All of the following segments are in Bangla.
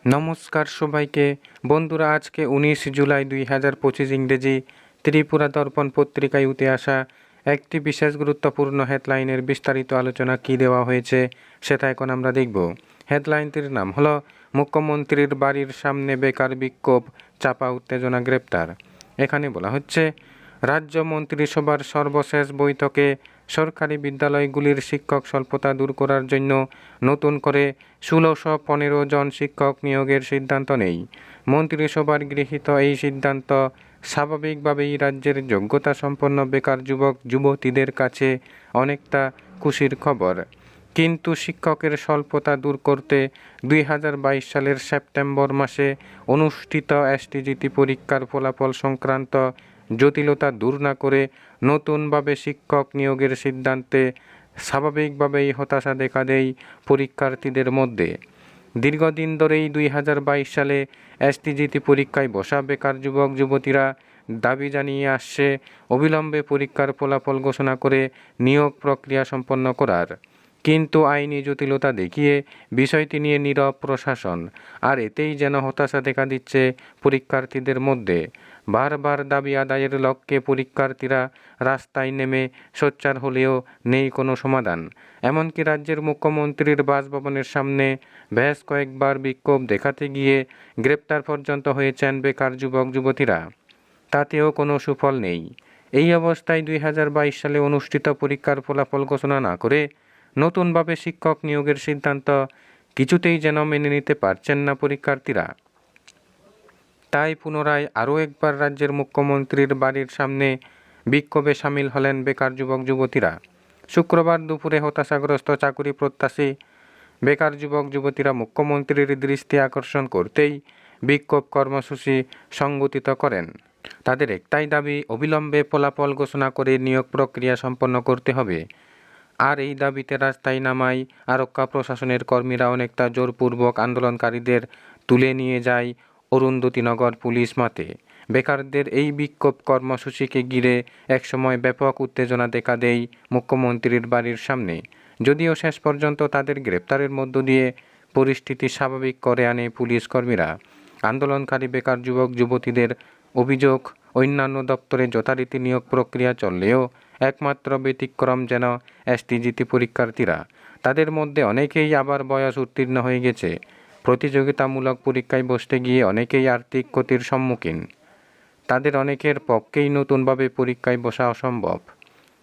নমস্কার সবাইকে বন্ধুরা, আজকে 19 জুলাই 2025 ইংরেজি ত্রিপুরা দর্পণ পত্রিকায় উঠে আসা একটি বিশেষ গুরুত্বপূর্ণ হেডলাইনের বিস্তারিত আলোচনা কি দেওয়া হয়েছে সেটা এখন আমরা দেখব। হেডলাইনটির নাম হলো মুখ্যমন্ত্রীর বাড়ির সামনে বেকার বিক্ষোভ, চাপা উত্তেজনা, গ্রেপ্তার। এখানে বলা হচ্ছে, রাজ্য মন্ত্রিসভার সর্বশেষ বৈঠকে সরকারি বিদ্যালয়গুলির শিক্ষক স্বল্পতা দূর করার জন্য নতুন করে ১৬১৫ জন শিক্ষক নিয়োগের সিদ্ধান্ত নেই। মন্ত্রিসভার গৃহীত এই সিদ্ধান্ত স্বাভাবিকভাবেই রাজ্যের যোগ্যতা সম্পন্ন বেকার যুবক যুবতীদের কাছে অনেকটা খুশির খবর। কিন্তু শিক্ষকের স্বল্পতা দূর করতে ২০২২ সালের সেপ্টেম্বর মাসে অনুষ্ঠিত এসটিজিটি পরীক্ষার ফলাফল সংক্রান্ত জটিলতা দূর না করে নতুনভাবে শিক্ষক নিয়োগের সিদ্ধান্তে স্বাভাবিকভাবেই হতাশা দেখা দেয় পরীক্ষার্থীদের মধ্যে। দীর্ঘদিন ধরেই ২০২২ সালে এসটিজিটি পরীক্ষায় বসা বেকার যুবক যুবতীরা দাবি জানিয়ে আসছে অবিলম্বে পরীক্ষার ফলাফল ঘোষণা করে নিয়োগ প্রক্রিয়া সম্পন্ন করার। কিন্তু আইনি জটিলতা দেখিয়ে বিষয়টি নিয়ে নীরব প্রশাসন, আর এতেই যেন হতাশা দেখা দিচ্ছে পরীক্ষার্থীদের মধ্যে। বারবার দাবি আদায়ের লক্ষ্যে পরীক্ষার্থীরা রাস্তায় নেমে সোচ্চার হলেও নেই কোনো সমাধান। এমনকি রাজ্যের মুখ্যমন্ত্রীর বাসভবনের সামনে বেশ কয়েকবার বিক্ষোভ দেখাতে গিয়ে গ্রেপ্তার পর্যন্ত হয়েছেন বেকার যুবক যুবতীরা। তাতেও কোনো সুফল নেই। এই অবস্থায় ২০২২ সালে অনুষ্ঠিত পরীক্ষার ফলাফল ঘোষণা না করে নতুনভাবে শিক্ষক নিয়োগের সিদ্ধান্ত কিছুতেই যেন মেনে নিতে পারছেন না পরীক্ষার্থীরা। তাই পুনরায় আরও একবার রাজ্যের মুখ্যমন্ত্রীর বাড়ির সামনে বিক্ষোভে সামিল হলেন বেকার যুবক যুবতীরা। শুক্রবার দুপুরে হতাশাগ্রস্ত চাকুরি প্রত্যাশী বেকার যুবক যুবতীরা মুখ্যমন্ত্রীর দৃষ্টি আকর্ষণ করতেই বিক্ষোভ কর্মসূচি সংগঠিত করেন। তাদের একটাই দাবি, অবিলম্বে ফলাফল ঘোষণা করে নিয়োগ প্রক্রিয়া সম্পন্ন করতে হবে। আর এই দাবিতে রাস্তায় নামায় আরক্ষা প্রশাসনের কর্মীরা অনেকটা জোরপূর্বক আন্দোলনকারীদের তুলে নিয়ে যায় অরুন্ধতিনগর পুলিশ মাঠে। বেকারদের এই বিক্ষোভ কর্মসূচিকে ঘিরে একসময় ব্যাপক উত্তেজনা দেখা দেয় মুখ্যমন্ত্রীর বাড়ির সামনে। যদিও শেষ পর্যন্ত তাদের গ্রেপ্তারের মধ্য দিয়ে পরিস্থিতি স্বাভাবিক করে আনে পুলিশ কর্মীরা। আন্দোলনকারী বেকার যুবক যুবতীদের অভিযোগ, অন্যান্য দপ্তরে যথারীতি নিয়োগ প্রক্রিয়া চললেও একমাত্র ব্যতিক্রম যেন এসটিজিটি পরীক্ষার্থীরা। তাদের মধ্যে অনেকেই আবার বয়স উত্তীর্ণ হয়ে গেছে। প্রতিযোগিতামূলক পরীক্ষায় বসতে গিয়ে অনেকেই আর্থিক ক্ষতির সম্মুখীন। তাদের অনেকের পক্ষেই নতুনভাবে পরীক্ষায় বসা অসম্ভব।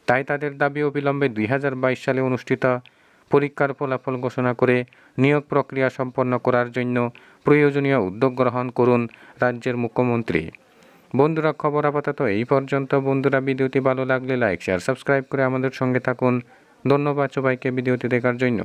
তাই তাদের দাবি, অবিলম্বে ২০২২ সালে অনুষ্ঠিত পরীক্ষার ফলাফল ঘোষণা করে নিয়োগ প্রক্রিয়া সম্পন্ন করার জন্য প্রয়োজনীয় উদ্যোগ গ্রহণ করুন রাজ্যের মুখ্যমন্ত্রী। বন্ধুরা, খবর আপাতত এই পর্যন্ত। বন্ধুরা, ভিডিওটি ভালো লাগলে লাইক, শেয়ার, সাবস্ক্রাইব করে আমাদের সঙ্গে থাকুন। ধন্যবাদ সবাইকে ভিডিওটি দেখার জন্য।